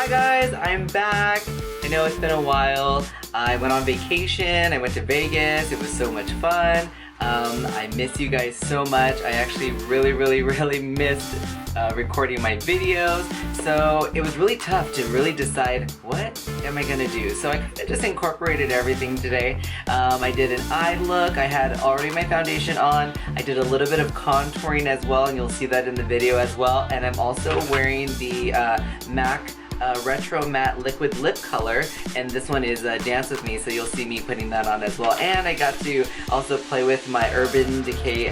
Hi guys, I'm back. I know it's been a while. I went on vacation, I went to Vegas, it was so much fun. I miss you guys so much. I actually really missed recording my videos. So it was really tough to really decide what am I gonna do. So I kind of just incorporated everything today. I did an eye look, I had already my foundation on, I did a little bit of contouring as well, and you'll see that in the video as well. And I'm also wearing the MAC Retro Matte Liquid Lip Color, and this one is Dance With Me, so you'll see me putting that on as well. And I got to also play with my Urban Decay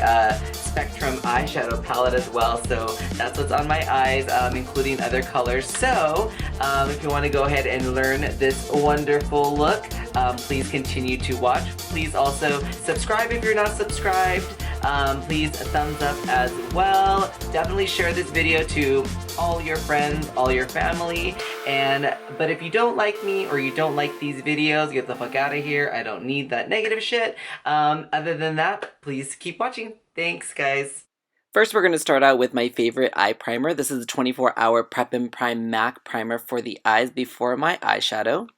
Spectrum eyeshadow palette as well, so that's what's on my eyes, including other colors. So if you want to go ahead and learn this wonderful look, please continue to watch. Please also subscribe if you're not subscribed. Please thumbs up as well. Definitely share this video to all your friends, all your family. But if you don't like me or you don't like these videos, get the fuck out of here. I don't need that negative shit. Other than that, please keep watching. Thanks, guys. First, we're going to start out with my favorite eye primer. This is a 24-hour Prep and Prime MAC primer for the eyes before my eyeshadow.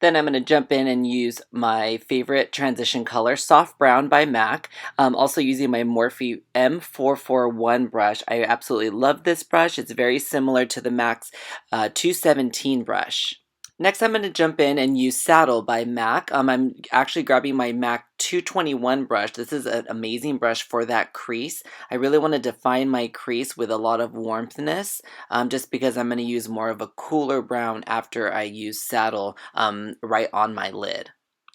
Then I'm going to jump in and use my favorite transition color, Soft Brown by MAC. Also using my Morphe M441 brush. I absolutely love this brush. It's very similar to the MAC's 217 brush. Next, I'm going to jump in and use Saddle by MAC. I'm actually grabbing my MAC 221 brush. This is an amazing brush for that crease. I really want to define my crease with a lot of warmthness, just because I'm going to use more of a cooler brown after I use Saddle right on my lid.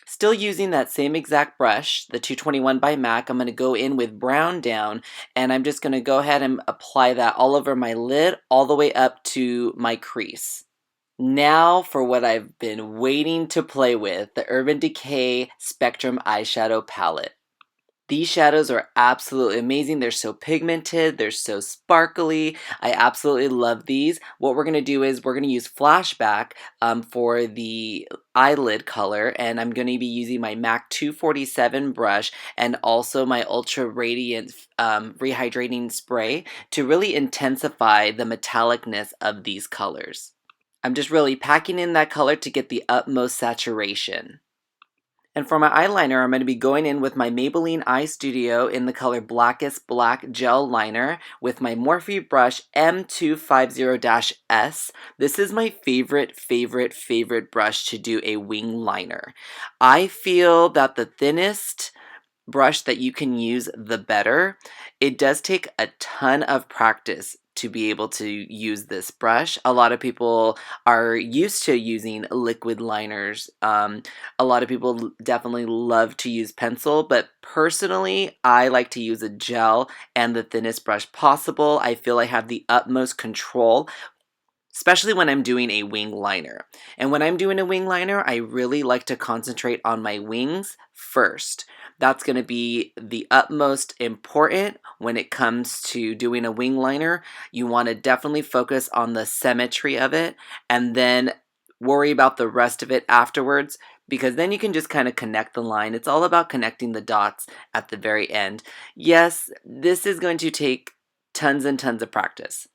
Still using that same exact brush, the 221 by MAC, I'm going to go in with Brown Down, and I'm just going to go ahead and apply that all over my lid, all the way up to my crease. Now for what I've been waiting to play with, the Urban Decay Spectrum Eyeshadow Palette. These shadows are absolutely amazing. They're so pigmented, they're so sparkly. I absolutely love these. What we're going to do is we're going to use Flashback for the eyelid color, and I'm going to be using my MAC 247 brush and also my Ultra Radiant Rehydrating Spray to really intensify the metallicness of these colors. I'm just really packing in that color to get the utmost saturation. And for my eyeliner, I'm going to be going in with my Maybelline Eyestudio in the color Blackest Black Gel Liner with my Morphe brush M250-S. This is my favorite brush to do a wing liner. I feel that the thinnest brush that you can use, the better. It does take a ton of practice to be able to use this brush. A lot of people are used to using liquid liners. A lot of people definitely love to use pencil, but personally, I like to use a gel and the thinnest brush possible. I feel I have the utmost control, especially when I'm doing a wing liner. And when I'm doing a wing liner, I really like to concentrate on my wings first. That's going to be the utmost important when it comes to doing a wing liner. You want to definitely focus on the symmetry of it and then worry about the rest of it afterwards, because then you can just kind of connect the line. It's all about connecting the dots at the very end. Yes, this is going to take tons and tons of practice.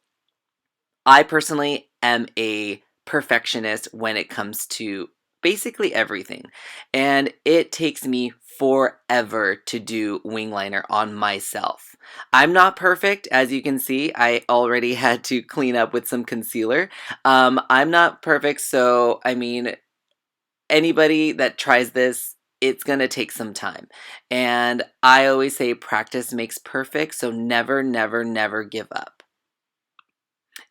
I personally am a perfectionist when it comes to basically everything, and it takes me forever to do wing liner on myself. I'm not perfect, as you can see. I already had to clean up with some concealer. I'm not perfect, so I mean, anybody that tries this, it's gonna take some time. And I always say practice makes perfect, so never give up.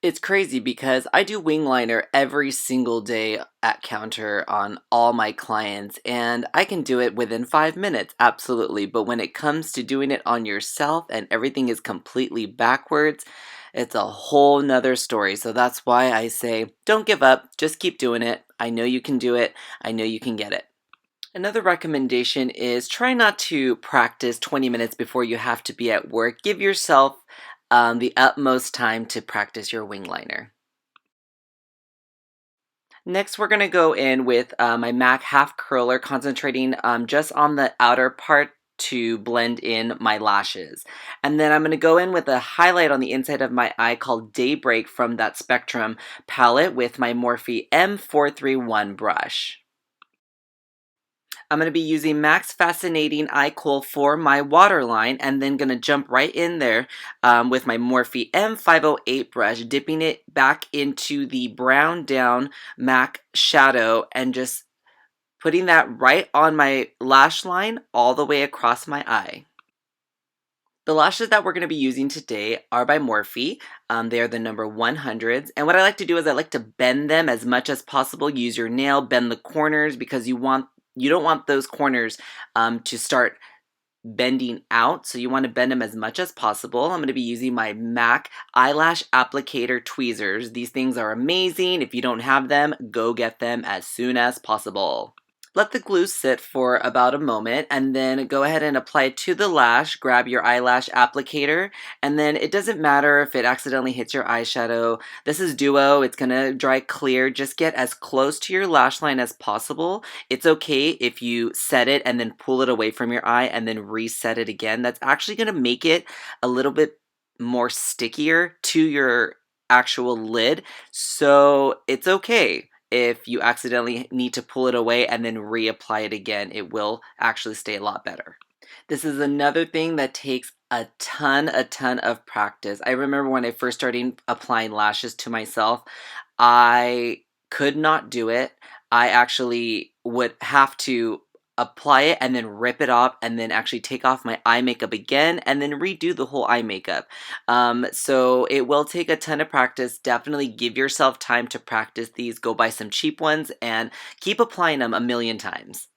It's crazy because I do wing liner every single day at counter on all my clients, and I can do it within 5 minutes, absolutely. But when it comes to doing it on yourself and everything is completely backwards, it's a whole nother story. So that's why I say, don't give up, just keep doing it. I know you can do it. I know you can get it. Another recommendation is try not to practice 20 minutes before you have to be at work. Give yourself the utmost time to practice your wing liner. Next, we're going to go in with my MAC Half Curler, concentrating just on the outer part to blend in my lashes. And then I'm going to go in with a highlight on the inside of my eye called Daybreak from that Spectrum palette with my Morphe M431 brush. I'm going to be using Max Fascinating Eye Kohl for my waterline, and then going to jump right in there with my Morphe M508 brush, dipping it back into the brown down MAC shadow and just putting that right on my lash line all the way across my eye. The lashes that we're going to be using today are by Morphe. They are the number 100s. And what I like to do is I like to bend them as much as possible. Use your nail, bend the corners because you don't want those corners to start bending out. So you want to bend them as much as possible. I'm going to be using my MAC eyelash applicator tweezers. These things are amazing. If you don't have them, go get them as soon as possible. Let the glue sit for about a moment and then go ahead and apply it to the lash. Grab your eyelash applicator, and then it doesn't matter if it accidentally hits your eyeshadow. This is Duo. It's going to dry clear. Just get as close to your lash line as possible. It's okay if you set it and then pull it away from your eye and then reset it again. That's actually going to make it a little bit more stickier to your actual lid, so it's okay. If you accidentally need to pull it away and then reapply it again, it will actually stay a lot better. This is another thing that takes a ton of practice. I remember when I first started applying lashes to myself, I could not do it. I actually would have to apply it and then rip it off and then actually take off my eye makeup again and then redo the whole eye makeup. So it will take a ton of practice. Definitely give yourself time to practice these. Go buy some cheap ones and keep applying them a million times.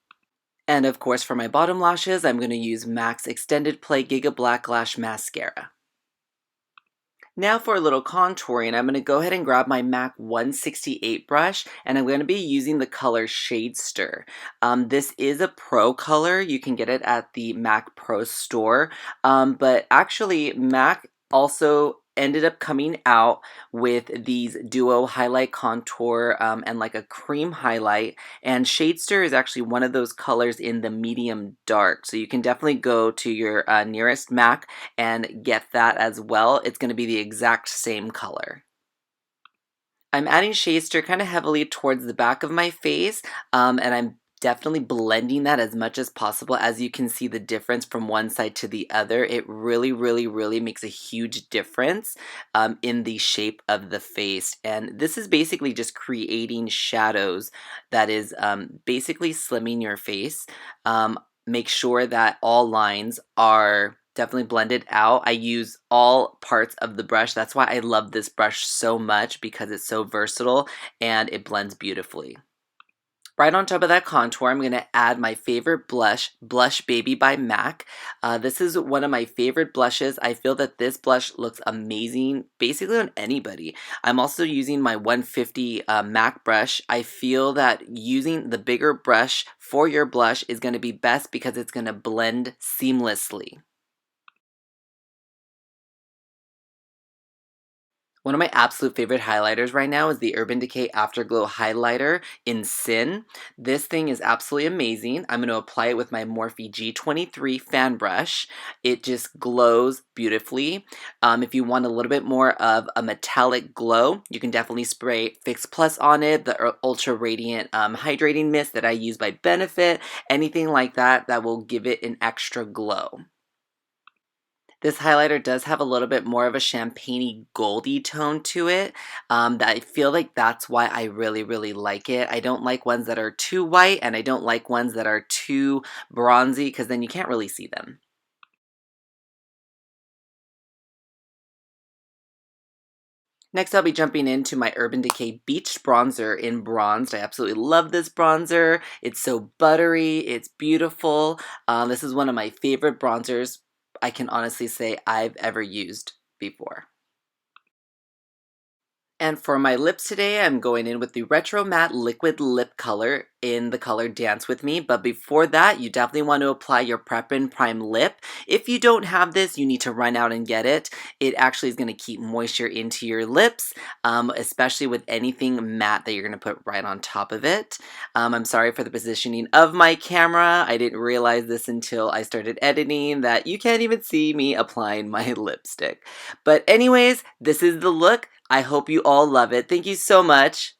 And of course for my bottom lashes, I'm going to use MAC's Extended Play Gigablack Lash Mascara. Now for a little contouring, I'm going to go ahead and grab my MAC 168 brush, and I'm going to be using the color Shadester. This is a pro color. You can get it at the MAC Pro store, but actually MAC also ended up coming out with these duo highlight contour and like a cream highlight, and Shadester is actually one of those colors in the medium dark, so you can definitely go to your nearest MAC and get that as well. It's going to be the exact same color. I'm adding Shadester kind of heavily towards the back of my face, and I'm definitely blending that as much as possible. As you can see the difference from one side to the other, it really makes a huge difference in the shape of the face. And this is basically just creating shadows that is basically slimming your face. Make sure that all lines are definitely blended out. I use all parts of the brush. That's why I love this brush so much, because it's so versatile and it blends beautifully. Right on top of that contour, I'm going to add my favorite blush, Blushbaby by MAC. This is one of my favorite blushes. I feel that this blush looks amazing basically on anybody. I'm also using my 150 MAC brush. I feel that using the bigger brush for your blush is going to be best because it's going to blend seamlessly. One of my absolute favorite highlighters right now is the Urban Decay Afterglow Highlighter in Sin. This thing is absolutely amazing. I'm going to apply it with my Morphe G23 fan brush. It just glows beautifully. If you want a little bit more of a metallic glow, you can definitely spray Fix Plus on it, the Ultra Radiant Hydrating Mist that I use by Benefit, anything like that that will give it an extra glow. This highlighter does have a little bit more of a champagne-y goldy tone to it. That I feel like that's why I really like it. I don't like ones that are too white, and I don't like ones that are too bronzy, because then you can't really see them. Next, I'll be jumping into my Urban Decay Beach Bronzer in Bronzed. I absolutely love this bronzer. It's so buttery. It's beautiful. This is one of my favorite bronzers I can honestly say I've ever used before. And for my lips today, I'm going in with the Retro Matte Liquid Lip Color in the color Dance With Me. But before that, you definitely want to apply your Prep and Prime Lip. If you don't have this, you need to run out and get it. It actually is going to keep moisture into your lips, especially with anything matte that you're going to put right on top of it. I'm sorry for the positioning of my camera. I didn't realize this until I started editing that you can't even see me applying my lipstick. But anyways, this is the look. I hope you all love it. Thank you so much.